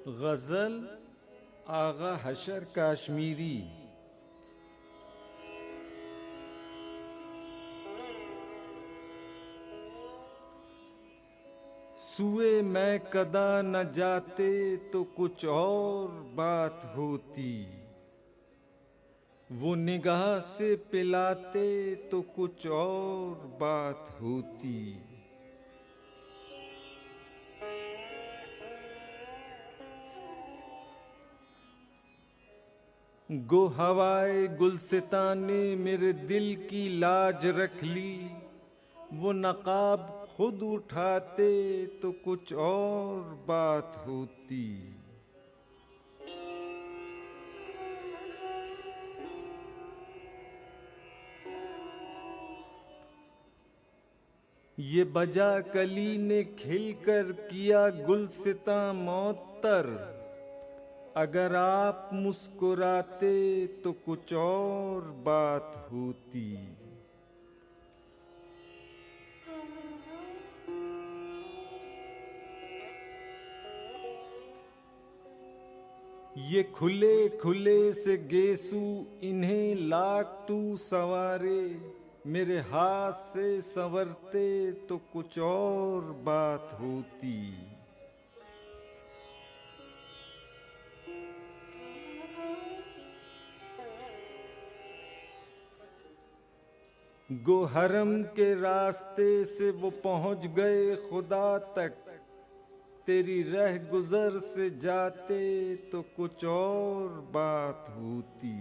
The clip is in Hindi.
गज़ल आगा हशर काश्मीरी। सुए मैं कदा न जाते तो कुछ और बात होती, वो निगाह से पिलाते तो कुछ और बात होती। गो हवाए गुलसितां ने मेरे दिल की लाज रख ली, वो नकाब खुद उठाते तो कुछ और बात होती। ये बजा कली ने खिलकर किया गुलसितां मौतर, अगर आप मुस्कुराते तो कुछ और बात होती। ये खुले खुले से गेसू इन्हें लाख तू संवारे, मेरे हाथ से संवरते तो कुछ और बात होती। गो हरम के रास्ते से वो पहुंच गए खुदा तक, तेरी रह गुजर से जाते तो कुछ और बात होती।